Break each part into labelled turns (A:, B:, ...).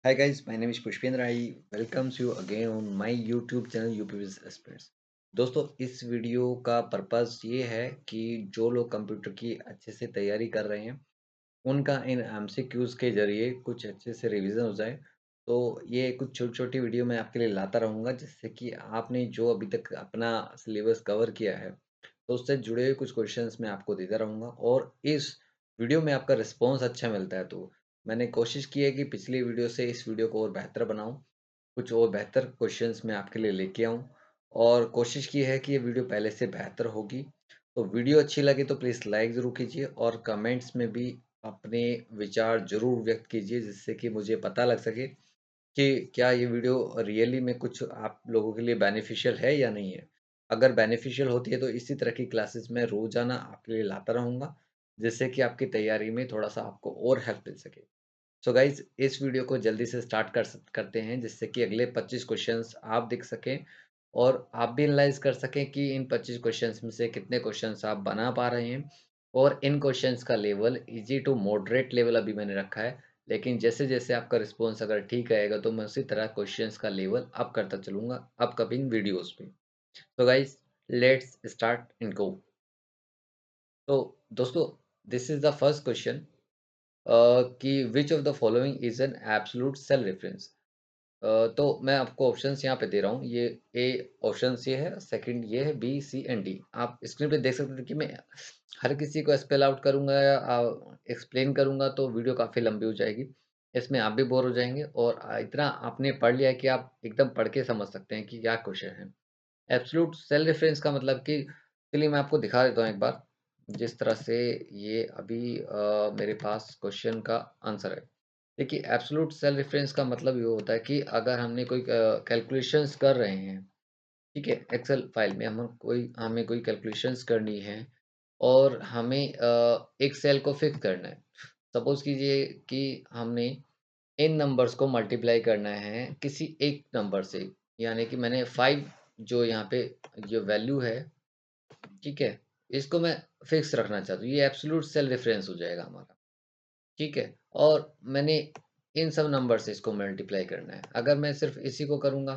A: Hi guys, my name is Pushpendra. I welcomes you again on my YouTube channel UPVS Experts. दोस्तों इस video का purpose ये है कि जो लोग कंप्यूटर की अच्छे से तैयारी कर रहे हैं उनका इन एमसीक्यूज के जरिए कुछ अच्छे से रिवीजन हो जाए। तो ये कुछ छोटी छोटी वीडियो मैं आपके लिए लाता रहूँगा जिससे कि आपने जो अभी तक अपना सिलेबस कवर किया है तो उससे जुड़े हुए कुछ क्वेश्चंस मैं आपको देता रहूँगा। और इस वीडियो में आपका रिस्पॉन्स अच्छा मिलता है तो मैंने कोशिश की है कि पिछली वीडियो से इस वीडियो को और बेहतर बनाऊँ, कुछ और बेहतर क्वेश्चंस मैं आपके लिए लेके आऊँ और कोशिश की है कि ये वीडियो पहले से बेहतर होगी। तो वीडियो अच्छी लगे तो प्लीज़ लाइक ज़रूर कीजिए और कमेंट्स में भी अपने विचार ज़रूर व्यक्त कीजिए जिससे कि मुझे पता लग सके कि क्या ये वीडियो रियली में कुछ आप लोगों के लिए बेनिफिशियल है या नहीं है। अगर बेनिफिशियल होती है तो इसी तरह की क्लासेस मैं रोज़ाना आपके लिए लाता रहूँगा जिससे कि आपकी तैयारी में थोड़ा-सा आपको और हेल्प मिल सके। सो गाइज़ इस वीडियो को जल्दी से स्टार्ट करते हैं जिससे कि अगले 25 क्वेश्चंस आप देख सकें और आप भी एनालाइज़ कर सकें कि इन 25 क्वेश्चंस में से कितने क्वेश्चंस आप बना पा रहे हैं। और इन क्वेश्चंस का level easy to moderate level अभी मैंने रखा है। लेकिन जैसे-जैसे आपका रिस्पॉन्स अगर ठीक रहेगा तो मैं उसी तरह क्वेश्चंस का लेवल अप करता चलूँगा अपकमिंग वीडियोज़ में। तो guys let's start and go. तो दोस्तों this is the first question कि which of the following is an absolute cell reference. तो मैं आपको ऑप्शंस यहाँ पे दे रहा हूँ। ये ए ऑप्शंस ये है, सेकंड ये है, बी, सी एंड डी। आप स्क्रीन पे देख सकते हैं कि मैं हर किसी को स्पेल आउट करूँगा या एक्सप्लेन करूँगा तो वीडियो काफ़ी लंबी हो जाएगी। इसमें आप भी बोर हो जाएँगे और इतना आपने पढ़ लिया है कि आप एकदम पढ़ के समझ सकते हैं कि क्या क्वेश्चन है। एब्सोल्यूट सेल रेफरेंस का मतलब कि चलिए मैं आपको दिखा देता हूँ एक बार, जिस तरह से ये अभी मेरे पास क्वेश्चन का आंसर है। देखिए एब्सोल्यूट सेल रेफरेंस का मतलब ये होता है कि अगर हमने कोई कैलकुलेशंस कर रहे हैं, ठीक है? एक्सेल फाइल में हमें कोई कैलकुलेशंस करनी है और हमें एक सेल को फिक्स करना है। सपोज़ कीजिए कि हमने इन नंबर्स को मल्टीप्लाई करना है किसी एक नंबर से, यानी कि मैंने 5 जो यहाँ पे जो वैल्यू है, ठीक है? इसको मैं फिक्स रखना चाहता हूँ। ये एब्सोल्यूट सेल रेफरेंस हो जाएगा हमारा, ठीक है? और मैंने इन सब नंबर से इसको मल्टीप्लाई करना है। अगर मैं सिर्फ़ इसी को करूँगा,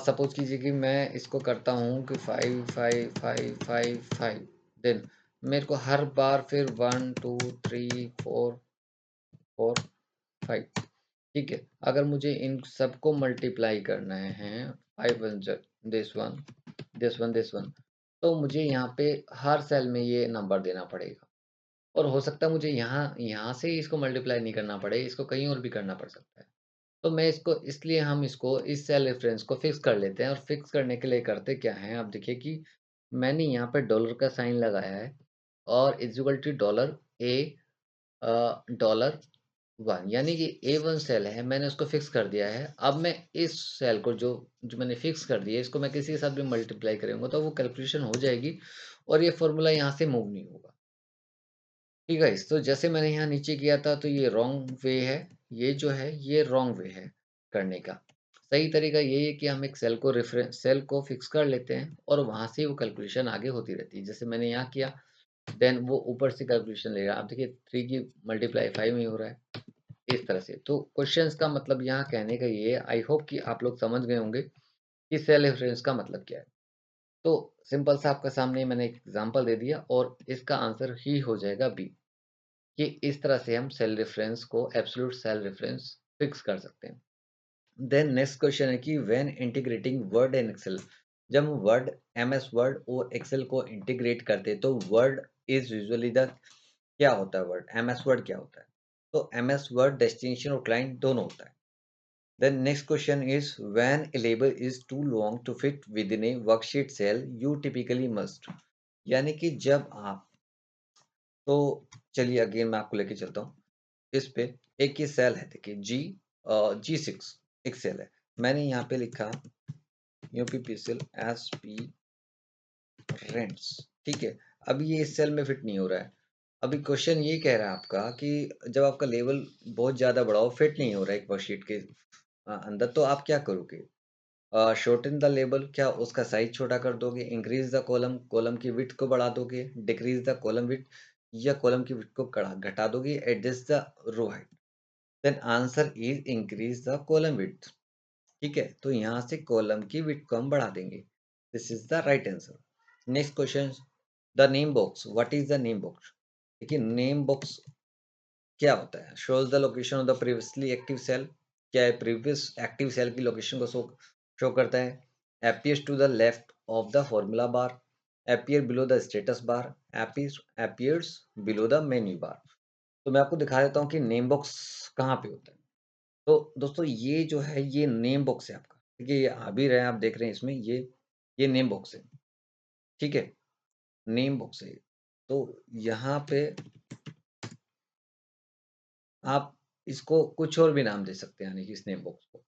A: सपोज़ कीजिए कि मैं इसको करता हूँ कि 5 5 5 5 5 देन मेरे को हर बार फिर 1 2 3 4 4 5, ठीक है? अगर मुझे इन सबको मल्टीप्लाई करना है 5 वन ज़ this one, this one, this one, तो मुझे यहाँ पे हर सेल में ये नंबर देना पड़ेगा। और हो सकता है मुझे यहाँ यहाँ से ही इसको मल्टीप्लाई नहीं करना पड़े, इसको कहीं और भी करना पड़ सकता है। तो मैं इसको इसलिए हम इसको इस सेल रेफ़रेंस को फ़िक्स कर लेते हैं और फ़िक्स करने के लिए करते क्या हैं, आप देखिए कि मैंने यहाँ पे डॉलर का साइन लगाया है और is equal to dollar A dollar 1, यानी कि A1 सेल है, मैंने उसको फ़िक्स कर दिया है। अब मैं इस सेल को जो जो मैंने फ़िक्स कर दिया है, इसको मैं किसी के साथ भी मल्टीप्लाई करूँगा तो वो कैलकुलेशन हो जाएगी और ये फ़ॉर्मूला यहाँ से मूव नहीं होगा। ठीक है, तो जैसे मैंने यहाँ नीचे किया था तो ये रॉन्ग वे है, ये जो है ये रॉन्ग वे है करने का। सही तरीका यही है कि हम एक सेल को फिक्स कर लेते हैं और वहाँ से वो कैलकुलेशन आगे होती रहती है। जैसे मैंने यहाँ किया, देन वो ऊपर से कैलकुलेशन लेगा। आप देखिए 3 की मल्टीप्लाई 5 में ही हो रहा है, इस तरह से। तो क्वेश्चंस का मतलब यहाँ कहने का ये है, आई होप कि आप लोग समझ गए होंगे कि सेल रेफरेंस का मतलब क्या है। तो सिंपल सा आपके सामने मैंने एक एग्ज़ाम्पल दे दिया और इसका आंसर ही हो जाएगा बी। कि इस तरह से हम सेल रेफरेंस को एब्सोल्यूट सेल रेफरेंस फिक्स कर सकते हैं। देन नेक्स्ट क्वेश्चन है कि when integrating Word and Excel, जब हम वर्ड एमएस वर्ड और एक्सेल को इंटीग्रेट करते हैं तो वर्ड इज यूजुअली द क्या होता है, वर्ड एमएस वर्ड क्या होता है? तो एमएस वर्ड डेस्टिनेशन और क्लाइंट दोनों होता है। Then next question is when a label is too long to fit within a worksheet cell you typically must, यानी कि जब आप, तो चलिए अगेन मैं आपको लेके चलता हूँ इस पे। एक ये सेल है, देखिए G6 एक सेल है। मैंने यहाँ पे लिखा यूपीपीसीएल एसपी रेंट्स, ठीक है। अभी ये इस सेल में फिट नहीं हो रहा है। अभी क्वेश्चन ये कह रहा है आपका कि जब आपका लेवल बहुत ज़्यादा बड़ा हो, फिट नहीं हो रहा है एक वर्कशीट के अंदर, तो आप क्या करोगे? शॉर्टन द लेबल, क्या उसका साइज़ छोटा कर दोगे? इंक्रीज़ द कॉलम, कॉलम की विड्थ को बढ़ा दोगे? डिक्रीज़ द कॉलम विड्थ या कॉलम की विड्थ को कड़ा घटा दोगे? Adjust the row height. Then answer is increase the column width. ठीक है, तो यहाँ से कॉलम की विड्थ को हम बढ़ा देंगे। This is the right answer. Next question, the name box, what is the name box? देखिए नेम बॉक्स क्या होता है? Shows the location of the previously active cell. क्या है? प्रीवियस एक्टिव सेल की लोकेशन को शो करता है। Appears to the left of the formula bar, appear below the status bar, appears below the menu bar. तो मैं आपको दिखा देता हूँ कि नेम बॉक्स कहाँ पे होता है। तो दोस्तों ये जो है ये नेम बॉक्स है आपका। देखिए ये आ भी रहे हैं, आप देख रहे हैं इसमें ये नेम बॉक्स है। ठीक है, नेम बॉक्स है। तो यहाँ पे आप इसको कुछ और भी नाम दे सकते हैं, यानी कि इस नेम बॉक्स को।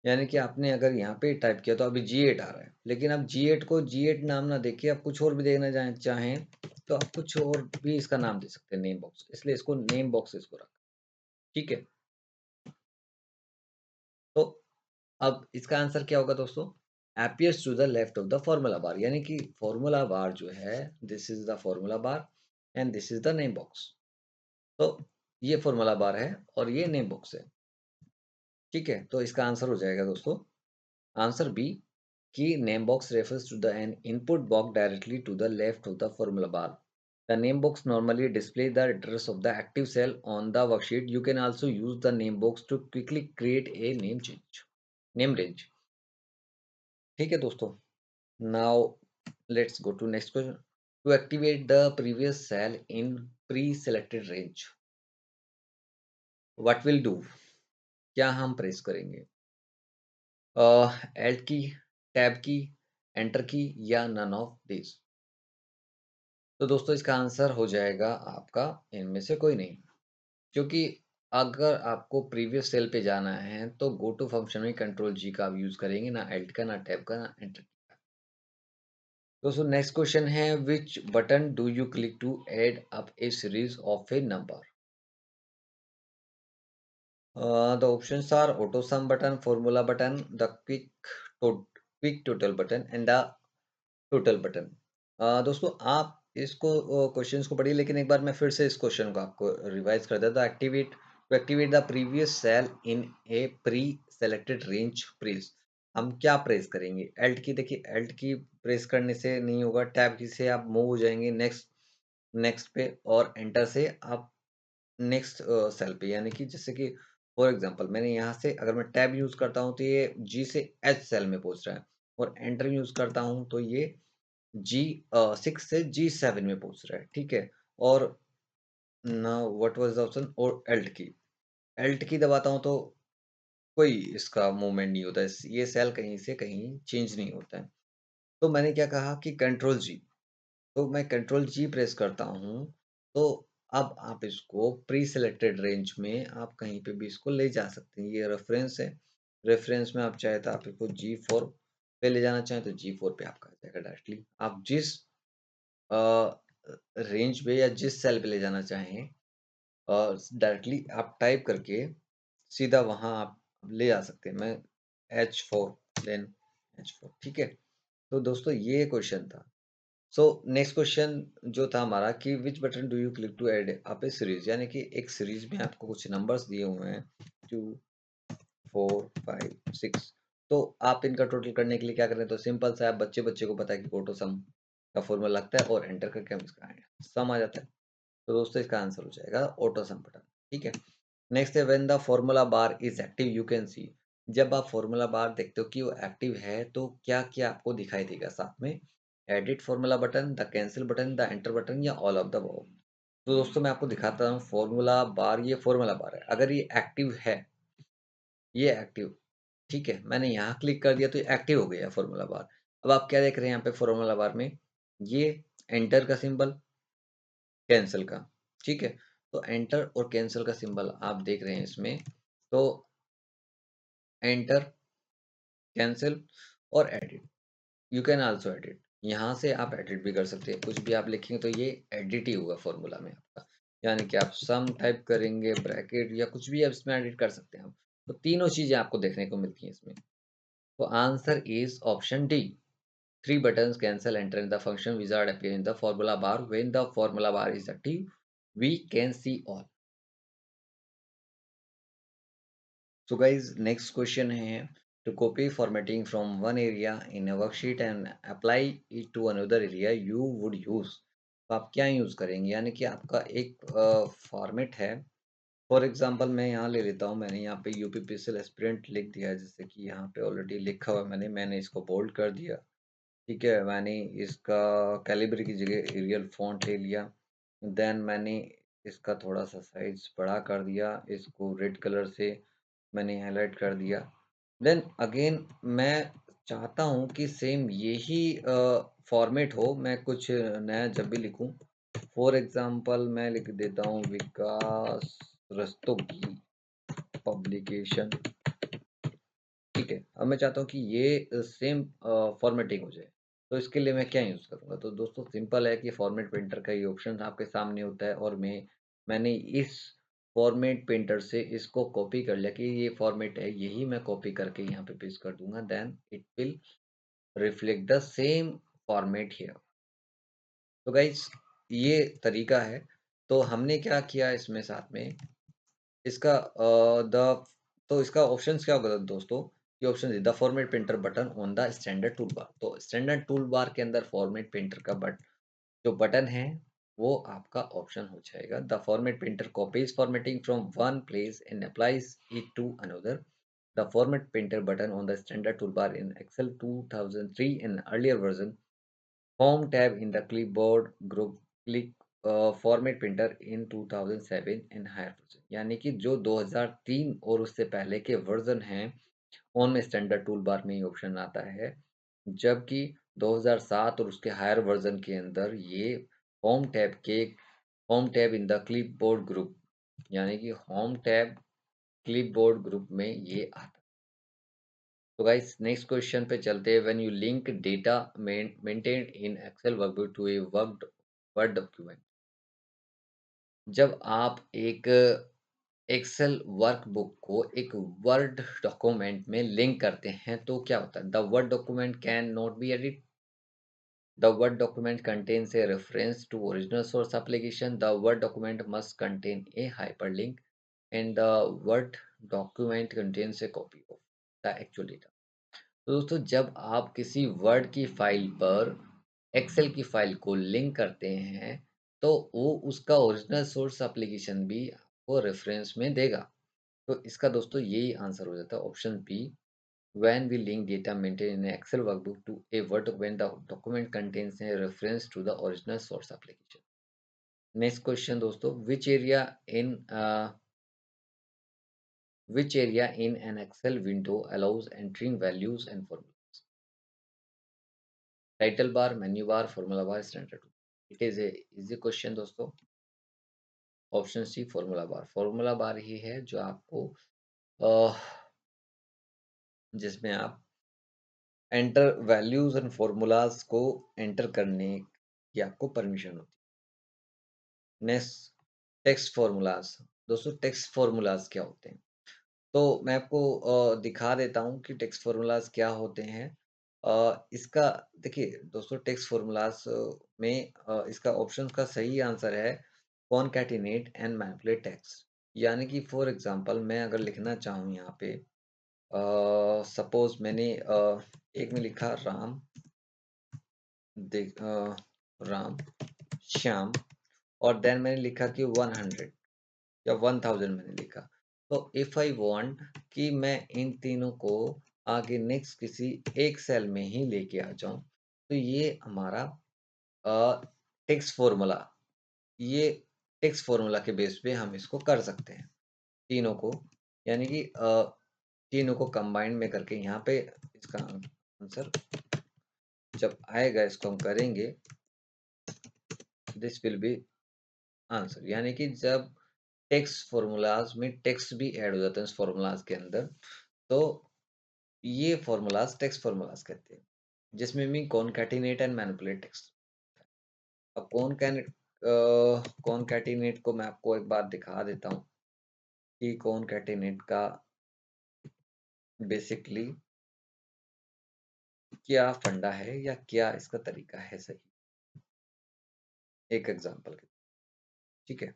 A: यानी कि आपने अगर यहाँ पे टाइप किया तो अभी G8 आ रहा है, लेकिन आप G8 को G8 नाम ना देके आप कुछ और भी देखना चाहें तो आप कुछ और भी इसका नाम दे सकते हैं नेम बॉक्स, इसलिए इसको नेम बॉक्स इसको रखा। ठीक है, तो अब इसका आंसर क्या होगा दोस्तों? appears to the left of the formula bar, यानी कि फॉर्मूला बार जो है, this is the formula bar and this is the name box. तो ये फॉर्मूला बार है और ये नेम बॉक्स है। ठीक है, तो इसका आंसर हो जाएगा दोस्तों आंसर बी, की name box refers to the an input box directly to the left of the formula bar. The name box normally displays the address of the active cell on the worksheet. You can also use the name box to quickly create a name range. ठीक है दोस्तों, now let's go to next question. To activate the previous cell in pre-selected range, what will do? क्या हम press करेंगे? Alt की, tab की, enter की या नन ऑफ दिस? तो दोस्तों इसका आंसर हो जाएगा आपका इनमें से कोई नहीं, क्योंकि अगर आपको प्रीवियस सेल पे जाना है तो गो टू फंक्शन में कंट्रोल जी का आप यूज करेंगे, ना एल्ट का, ना टैब का, ना एंटर का। दोस्तों नेक्स्ट क्वेश्चन है, which button do you click to add up a series of a number? The options are auto sum button, formula button, the quick total button and the total button. दोस्तों आप इसको questions को पढ़िए, लेकिन एक बार मैं फिर से इस क्वेश्चन को आपको रिवाइज कर देता हूँ। Activate the previous cell in a pre selected range press. हम क्या प्रेस करेंगे? एल्ट की। देखिए एल्ट की प्रेस करने से नहीं होगा, टैब की से आप मूव हो जाएंगे नेक्स्ट नेक्स्ट पे, और एंटर से आप नेक्स्ट सेल पे, यानी कि जैसे कि फॉर एग्जांपल मैंने यहाँ से अगर मैं टैब यूज करता हूँ तो ये जी से एच सेल में पहुंच रहा है, और एंटर यूज करता हूँ तो ये जी 6 से G7 में पहुंच रहा है। ठीक है, और now what was the option? और एल्ट की दबाता हूँ तो कोई इसका मूवमेंट नहीं होता है, ये सेल कहीं से कहीं चेंज नहीं होता है। तो मैंने क्या कहा कि कंट्रोल जी, तो मैं कंट्रोल जी प्रेस करता हूँ, तो अब आप इसको प्री सिलेक्टेड रेंज में आप कहीं पे भी इसको ले जा सकते हैं। ये रेफरेंस है, रेफरेंस में आप चाहे तो आप इसको G4 पे ले जाना चाहें तो G4 पे आपका आ जाएगा डायरेक्टली। आप जिस रेंज पे या जिस सेल पे ले जाना चाहें डायरेक्टली आप टाइप करके सीधा वहां आप ले जा सकते हैं। मैं H4, देन H4। ठीक है, तो दोस्तों ये क्वेश्चन था। सो नेक्स्ट क्वेश्चन जो था हमारा कि which button do you click to add up a series, यानी कि एक सीरीज में आपको कुछ नंबर्स दिए हुए हैं 2 4 5 6। तो आप इनका टोटल करने के लिए क्या करें? तो सिंपल सा है, बच्चे बच्चे को पता है कि ऑटो सम का फॉर्मूला लगता है और एंटर करके हम इसका सम आ जाता है। तो दोस्तों इसका आंसर हो जाएगा ऑटो सम बटन। ठीक है, नेक्स्ट है when the formula bar is active you can see. जब आप फॉर्मूला बार देखते हो कि वो एक्टिव है तो क्या क्या आपको दिखाई देगा साथ में? Edit formula button, the cancel button, the enter button, या ऑल ऑफ द अबव। तो दोस्तों मैं आपको दिखाता हूँ फॉर्मूला बार, ये फॉर्मूला बार है, अगर ये एक्टिव है, ये एक्टिव, ठीक है, मैंने यहाँ क्लिक कर दिया तो ये एक्टिव हो गया फॉर्मूला बार। अब आप क्या देख रहे हैं यहाँ पे फॉर्मूला बार में? ये एंटर का सिंबल, कैंसिल का। ठीक है, तो एंटर और कैंसिल का सिंबल आप देख रहे हैं इसमें, तो एंटर, कैंसिल और edit. You can also edit, यहाँ से आप एडिट भी कर सकते हैं, कुछ भी आप लिखेंगे तो ये एडिट ही होगा फॉर्मूला में आपका। यानी कि आप सम टाइप करेंगे, ब्रैकेट या कुछ भी आप इसमें एडिट कर सकते हैं आप। तो तीनों चीजें आपको देखने को मिलती हैं इसमें। तो answer is option D, three buttons cancel enter in the function wizard appear in the formula bar. When the formula bar is active we can see all. So guys, next question है to copy formatting from one area in a worksheet and apply it to another area you would use. तो आप क्या use करेंगे, यानी कि आपका एक format है। फॉर एग्जांपल मैं यहाँ ले लेता हूँ, मैंने यहाँ पे यूपीपीएससी एस्पिरेंट लिख दिया है, जैसे कि यहाँ पे ऑलरेडी लिखा हुआ है, मैंने इसको बोल्ड कर दिया। ठीक है, मैंने इसका कैलिबरी की जगह एरियल फॉन्ट ले लिया। देन मैंने इसका थोड़ा सा साइज बड़ा कर दिया, इसको रेड कलर से मैंने हाईलाइट कर दिया। देन अगेन मैं चाहता हूँ कि सेम यही फॉर्मेट हो, मैं कुछ नया जब भी लिखूं। फॉर एग्जांपल मैं लिख देता हूँ विकास रस्तोगी पब्लिकेशन। ठीक है, अब मैं चाहता हूँ कि ये सेम फॉर्मेटिंग हो जाए। तो इसके लिए मैं क्या यूज़ करूँगा? तो दोस्तों सिंपल है कि फॉर्मेट पेंटर का ये ऑप्शन आपके सामने होता है, और मैंने इस फॉर्मेट पेंटर से इसको कॉपी कर लिया कि ये फॉर्मेट है, यही मैं कॉपी करके यहाँ पे पेस्ट कर दूंगा। Then it will reflect the same format here. तो गाइज ये तरीका है। तो हमने क्या किया इसमें साथ में इसका द तो इसका ऑप्शंस क्या होगा दोस्तों? ये ऑप्शन है the format painter button on the standard tool bar. तो स्टैंडर्ड टूल बार के अंदर फॉर्मेट पेंटर का जो बटन है वो आपका ऑप्शन हो जाएगा। The format painter copies formatting from one place and applies it to another. The format painter button on the standard toolbar in Excel 2003 and earlier version. Home tab in the clipboard group. Click format printer in 2007 and higher version. यानी कि जो 2003 और उससे पहले के version हैं उनमें standard tool बार में ये ऑप्शन आता है, जबकि 2007 और उसके हायर वर्जन के अंदर ये home tab in the clipboard group, यानी कि होम टैब क्लिपबोर्ड ग्रुप में ये आता है। तो गाइस नेक्स्ट क्वेश्चन पे चलते हैं। When you link data maintained in Excel workbook to a Word document. जब आप एक एक्सेल वर्कबुक को एक वर्ड डॉक्यूमेंट में लिंक करते हैं तो क्या होता है? The Word document can not be edit. The Word document contains a reference to original source application. The Word document must contain a hyperlink and the Word document contains a copy of the actual data. तो दोस्तों जब आप किसी word की file पर Excel की file को link करते हैं तो वो उसका ओरिजिनल सोर्स एप्लीकेशन भी आपको रेफरेंस में देगा। तो इसका दोस्तों यही आंसर हो जाता है option B. When we link data maintain in Excel workbook to a Word document the document contains a reference to the original source application. Next question दोस्तों, which area in an Excel window allows entering values and formulas? Title bar, menu bar, formula bar, standard tool. It is a easy question दोस्तों। Option C formula bar. Formula bar ही है जो आपको अह, जिसमें आप enter values and formulas को enter करने की आपको परमिशन होती है। Next, text formulas. दोस्तों टेक्स्ट फॉर्मूलाज क्या होते हैं? तो मैं आपको दिखा देता हूँ कि टेक्स्ट फॉर्मूलाज क्या होते हैं। इसका देखिए दोस्तों, टेक्स्ट फॉर्मूलाज में इसका ऑप्शन का सही आंसर है कॉनकैटिनेट एंड मैनिपुलेट टेक्स्ट। यानी कि फॉर एग्जांपल मैं अगर लिखना चाहूँ यहाँ पे, सपोज मैंने एक में लिखा राम राम श्याम, और देन मैंने लिखा कि 100 या 1000 मैंने लिखा। तो इफ आई वांट कि मैं इन तीनों को आगे नेक्स्ट किसी एक सेल में ही लेके आ जाऊं, तो ये हमारा टेक्स्ट फॉर्मूला, ये टेक्स्ट फॉर्मूला के बेस पे हम इसको कर सकते हैं तीनों को। यानी कि तीनों को कंबाइन में करके यहाँ पे इसका आंसर जब आएगा इसको हम करेंगे, दिस विल बी आंसर। यानी कि जब टेक्स्ट फॉर्मूलाज में टेक्स्ट भी ऐड हो जाते हैं इस फॉर्मूलाज के अंदर, तो ये फॉर्मूलाज टेक्स्ट फॉर्मूलाज कहते हैं, जिसमें भी कॉनकैटिनेट एंड मैनिपुलेट टेक्स्ट। अब कॉनकैटिनेट को मैं आपको एक बात दिखा देता हूँ कि कॉनकैटिनेट का बेसिकली क्या फंडा है या क्या इसका तरीका है सही, एक एग्जांपल के। ठीक है,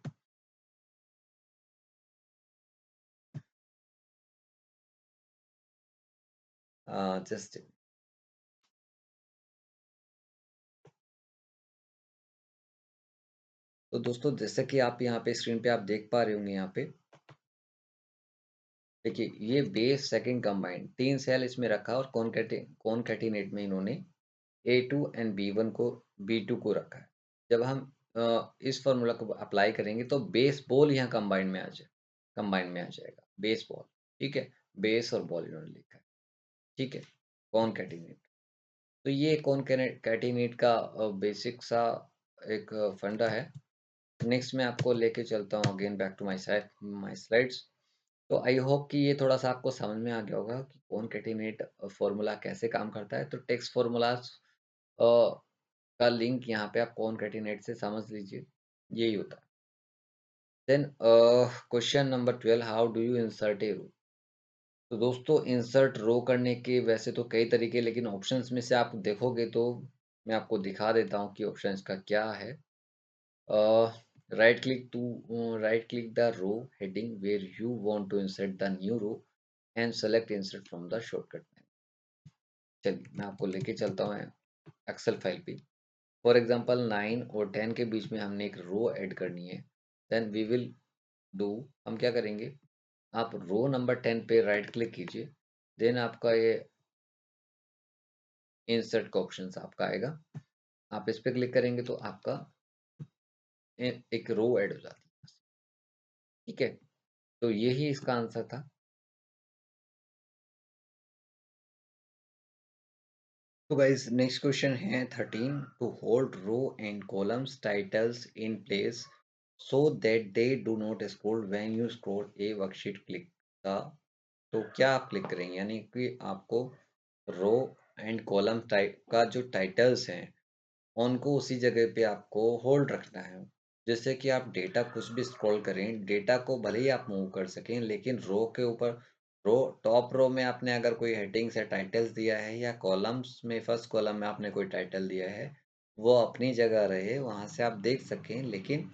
A: जस्ट तो दोस्तों जैसे कि आप यहाँ पे स्क्रीन पे आप देख पा रहे होंगे यहाँ पे देखिए ये बेस सेकंड कंबाइंड 3 सेल इसमें रखा और कॉनकैटिनेट में इन्होंने A2 एंड B1 को B2 को रखा है। जब हम इस फॉर्मूला को अप्लाई करेंगे तो बेस बॉल यहाँ कंबाइन में आ जाएगा बेस बॉल। ठीक है, बेस और बॉल इन्होंने लिखा है। ठीक है, कॉनकैटिनेट। तो ये कॉनकैटिनेट का बेसिक सा एक फंडा है। नेक्स्ट मैं आपको लेके चलता हूँ again back to my slides. तो आई होप कि ये थोड़ा-सा आपको समझ में आ गया होगा कि कॉनकैटिनेट फॉर्मूला कैसे काम करता है। तो टेक्स्ट फॉर्मूलाज़ का लिंक यहाँ पे आप कॉनकैटिनेट से समझ लीजिए, यही होता है। Then question number 12 how do you insert a row? तो दोस्तों इंसर्ट रो करने के वैसे तो कई तरीके लेकिन ऑप्शंस में से आप देखोगे तो मैं आपको दिखा देता हूँ कि ऑप्शंस का क्या है। Right click the row heading where you want to insert the new row and select insert from the shortcut menu. चलिए मैं आपको लेके चलता हूँ एक्सेल फाइल पे। फॉर एग्जांपल 9 और 10 के बीच में हमने एक रो ऐड करनी है। देन वी विल डू हम क्या करेंगे, आप रो नंबर 10 पे राइट क्लिक कीजिए। देन आपका ये इंसर्ट का ऑप्शन आपका आएगा। आप इस पे क्लिक करेंगे तो आपका एक रो ऐड हो जाती है। ठीक है, तो यही इसका आंसर था। तो गाइस नेक्स्ट क्वेश्चन है 13 to hold row and columns titles in place so that they do not scroll when you scroll a worksheet click the. तो क्या आप क्लिक करेंगे, यानी कि आपको रो एंड कॉलम टाइप का जो टाइटल्स हैं उनको उसी जगह पे आपको होल्ड रखना है। जैसे कि आप डेटा कुछ भी स्क्रॉल करें, डेटा को भले ही आप मूव कर सकें लेकिन रो के ऊपर रो टॉप रो में आपने अगर कोई हेडिंग्स या टाइटल्स दिया है या कॉलम्स में फर्स्ट कॉलम में आपने कोई टाइटल दिया है, वो अपनी जगह रहे, वहाँ से आप देख सकें लेकिन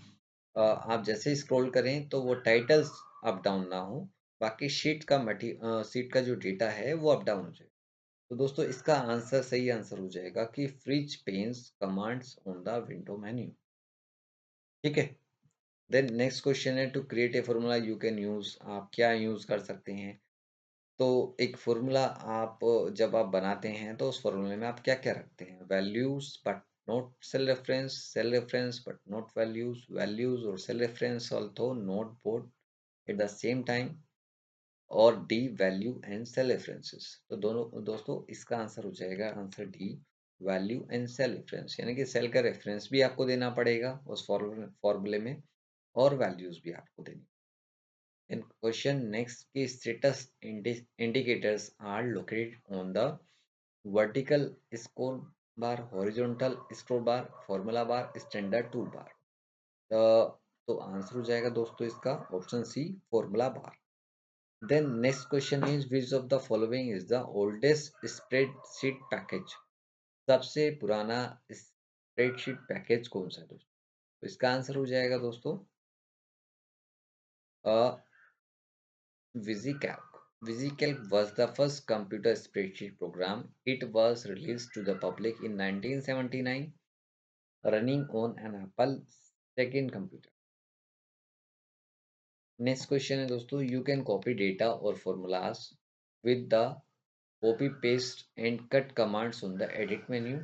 A: आप जैसे ही स्क्रॉल करें तो वो टाइटल्स अप डाउन ना हो, बाकी शीट का जो डेटा है वो अप डाउन हो जाए। तो दोस्तों इसका आंसर सही आंसर हो जाएगा कि freeze panes commands on the window menu. ठीक है, देन नेक्स्ट क्वेश्चन है to create a formula you can use. आप क्या यूज कर सकते हैं? तो एक फॉर्मूला आप जब आप बनाते हैं तो उस फॉर्मूले में आप क्या क्या रखते हैं? Values but not cell reference but not values, values और cell reference although not both at the same time, और D value and cell references. तो दोनों दोस्तों इसका आंसर हो जाएगा answer D value and cell reference, यानी कि सेल का रेफरेंस भी आपको देना पड़ेगा उस फॉर्मूले में और वैल्यूज भी आपको देनी। इन क्वेश्चन नेक्स्ट की status indicators are located on the vertical scroll bar, horizontal scroll bar, formula bar, standard tool bar. तो आंसर हो जाएगा दोस्तों इसका option C formula bar. Then next question is which of the following is the oldest spreadsheet package? सबसे पुराना spreadsheet package कौन सा है दोस्तों? तो इसका आंसर हो जाएगा दोस्तों VisiCalc. VisiCalc was the first computer spreadsheet program. It was released to the public in 1979, running on an Apple second computer. Next question है दोस्तों यू कैन कॉपी डेटा और formulas with the copy paste and cut commands on the edit menu,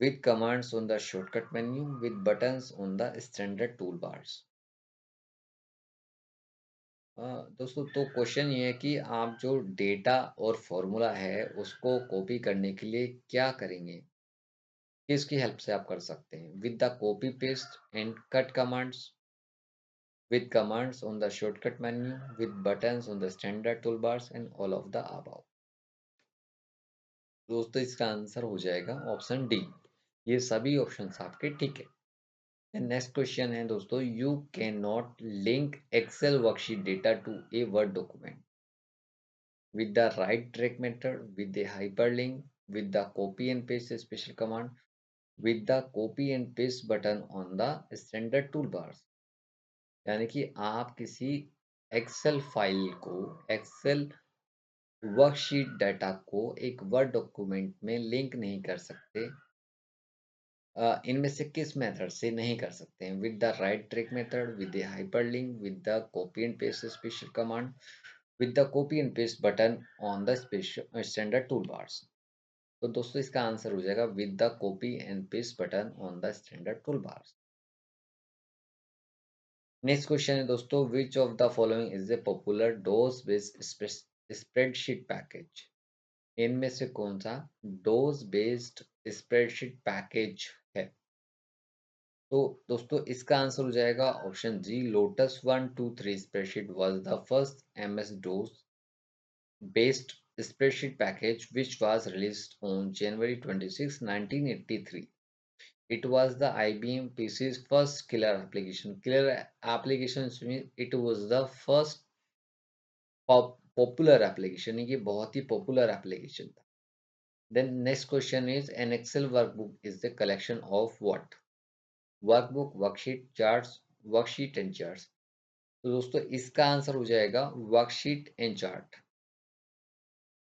A: with commands on the shortcut menu, with buttons on the standard toolbars. दोस्तों तो question ये है कि आप जो डेटा और फॉर्मूला है उसको कॉपी करने के लिए क्या करेंगे, किसकी हेल्प से आप कर सकते हैं? With the copy paste and cut commands, with commands on the shortcut menu, with buttons on the standard toolbars and all of the above. दोस्तों इसका आंसर हो जाएगा ऑप्शन डी, ये सभी ऑप्शंस आपके ठीक है। नेक्स्ट क्वेश्चन है दोस्तों you can not link Excel worksheet data to a Word document with the right track method, with the hyperlink, with the copy and paste special command, with the copy and paste button on the standard toolbars। यानी कि आप किसी Excel file को Excel worksheet data को एक word document में link नहीं कर सकते, इनमें से किस मेथड से नहीं कर सकते हैं? With the right track method, with the hyperlink, with the copy and paste special command, with the copy and paste button on the special standard tool bars. तो दोस्तों इसका आंसर हो जाएगा with the copy and paste button on the standard tool bars. Next question है दोस्तों, which of the following is a popular dose based spreadsheet package? इनमें से कौन सा डोज बेस्ड स्प्रेडशीट पैकेज है? तो दोस्तों इसका आंसर हो जाएगा option G, Lotus 123 spreadsheet was the first MS DOS based spreadsheet package which was released on January 26, 1983. It was the IBM PC's first killer application. Killer application means it was the first popular application. ये बहुत ही popular application था. Then next question is, an Excel workbook is the collection of what? Workbook, worksheet, charts, worksheet and charts. तो दोस्तों इसका answer हो जाएगा worksheet and chart.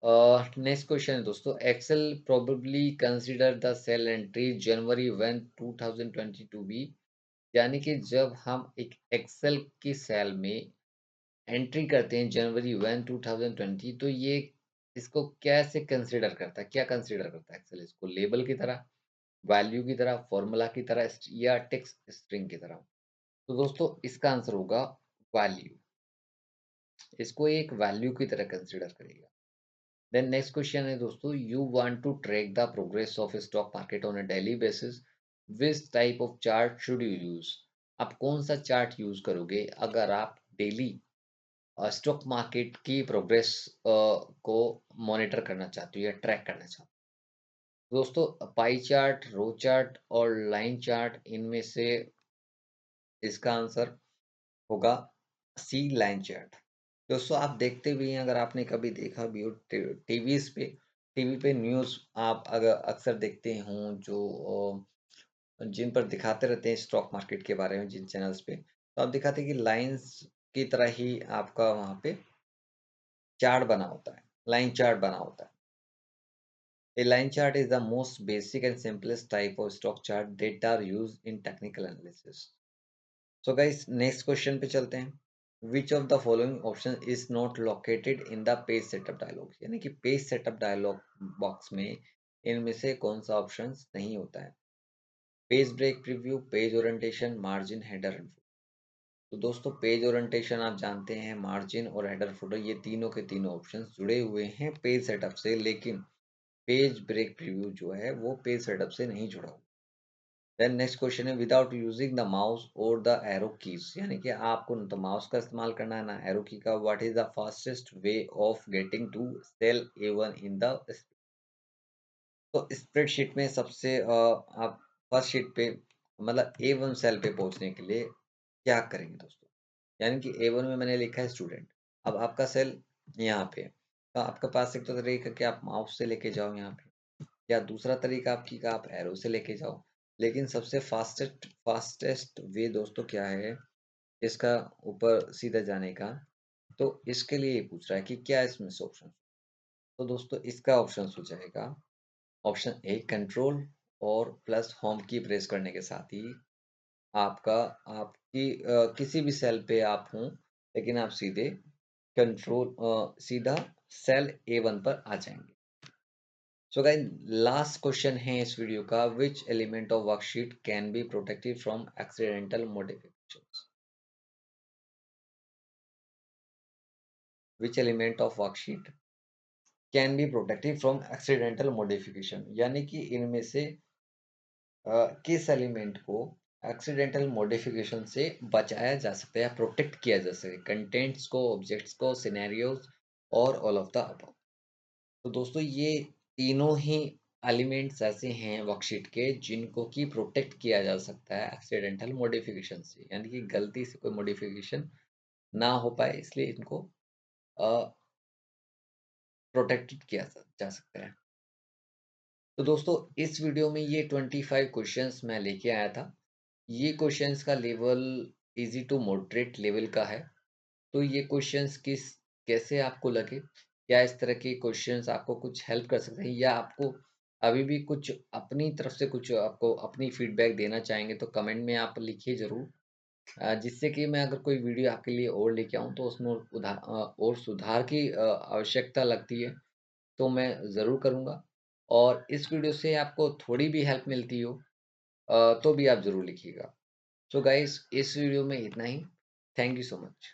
A: Next question है दोस्तों, Excel probably consider the cell entry January 1 2022 B, यानी कि जब हम एक एक्सेल की सेल में एंट्री करते हैं जनवरी 1 2020, तो ये इसको कैसे कंसीडर करता है, क्या कंसीडर करता है एक्सेल इसको? लेबल की तरह, वैल्यू की तरह, फॉर्मूला की तरह या टेक्स्ट स्ट्रिंग की तरह? तो दोस्तों इसका आंसर होगा वैल्यू, इसको एक वैल्यू की तरह कंसीडर करेगा। देन नेक्स्ट क्वेश्चन है दोस्तों, you want to track the progress of stock market on a daily basis, which type of chart should you use? आप कौन सा चार्ट यूज करोगे अगर आप डेली स्टॉक मार्केट की प्रोग्रेस को मॉनिटर करना चाहते हो या ट्रैक करना चाहते हो? दोस्तों पाई चार्ट, रो चार्ट और लाइन चार्ट, इनमें से इसका आंसर होगा सी, लाइन चार्ट। दोस्तों आप देखते भी हैं, अगर आपने कभी देखा भी हो टीवी पे न्यूज़ आप अगर अक्सर देखते हों, जो जिन पर दिखाते रहते हैं स्टॉक मार्केट के बारे में, जिन चैनल्स पे, तो आप दिखाते हैं कि लाइंस की तरह ही आपका वहाँ पे चार्ट बना होता है, लाइन चार्ट बना होता है। A line chart is the most basic and simplest type of stock chart that are used in technical analysis. So guys, next question पे चलते हैं। Which of the following option is not located in the page setup dialog? यानी कि page setup dialog box में इनमें से कौन सा ऑप्शन नहीं होता है? Page break preview, page orientation, margin, header and footer. तो दोस्तों पेज ओरिएंटेशन आप जानते हैं, मार्जिन और हेडर फुटर, ये तीनों के तीनों ऑप्शन जुड़े हुए हैं पेज सेटअप से, लेकिन पेज ब्रेक प्रीव्यू जो है वो पेज सेटअप से नहीं जुड़ा हुआ। देन नेक्स्ट क्वेश्चन है, विदाउट यूजिंग द माउस और द एरो कीज, यानी कि आपको न तो माउस का इस्तेमाल करना है ना एरो की का, what is the fastest way of getting to cell A1 in the, तो स्प्रेडशीट में सबसे आप फर्स्ट शीट पे मतलब A1 सेल पे पहुंचने के लिए क्या करेंगे दोस्तों? यानी कि A1 में मैंने लिखा है स्टूडेंट, अब आपका सेल यहाँ पे है, तो आपके पास एक तो तरीका कि आप माउस से लेके जाओ यहाँ पे, या दूसरा तरीका आपकी का आप एरो से लेके जाओ। लेकिन सबसे फास्टेस्ट फास्टेस्ट वे दोस्तों क्या है इसका ऊपर सीधा जाने का? तो इसके लिए ये पूछ रहा है कि क्या इसमें से ऑप्शन, तो दोस्तों इसका ऑप्शन हो जाएगा ऑप्शन ए, कंट्रोल और प्लस होम की प्रेस करने के साथ ही आपका आपकी किसी भी सेल पे आप हों, लेकिन आप सीधे सीधा सेल A1 पर आ जाएंगे। सो गाइस, लास्ट क्वेश्चन है इस वीडियो का, which element of worksheet can be protected from accidental modifications? Which element of worksheet can be protected from accidental modification, यानी कि इनमें से किस एलिमेंट को एक्सीडेंटल मॉडिफिकेशन से बचाया जा सकता है या प्रोटेक्ट किया जा सके? कंटेंट्स को, ऑब्जेक्ट्स को, सिनेरियोज और ऑल ऑफ द अबव। तो दोस्तों ये तीनों ही एलिमेंट्स ऐसे हैं वर्कशीट के जिनको कि प्रोटेक्ट किया जा सकता है एक्सीडेंटल मॉडिफिकेशन से, यानी कि गलती से कोई मॉडिफिकेशन ना हो पाए, इसलिए इनको प्रोटेक्टेड किया जा सकता है। तो दोस्तों इस वीडियो में ये 25 क्वेश्चंस मैं लेके आया था। ये क्वेश्चंस का level easy to moderate level का है। तो ये क्वेश्चंस किस कैसे आपको लगे, या इस तरह के क्वेश्चंस आपको कुछ हेल्प कर सकते हैं, या आपको अभी भी कुछ अपनी तरफ से कुछ आपको अपनी फीडबैक देना चाहेंगे तो कमेंट में आप लिखिए ज़रूर। जिससे कि मैं अगर कोई वीडियो आपके लिए और लेके आऊँ तो उसमें और सुधार की आवश्यकता लगती है तो मैं ज़रूर करूँगा। और इस वीडियो से आपको थोड़ी भी हेल्प मिलती हो तो भी आप ज़रूर लिखिएगा। सो गाइस, इस वीडियो में इतना ही। Thank you so much.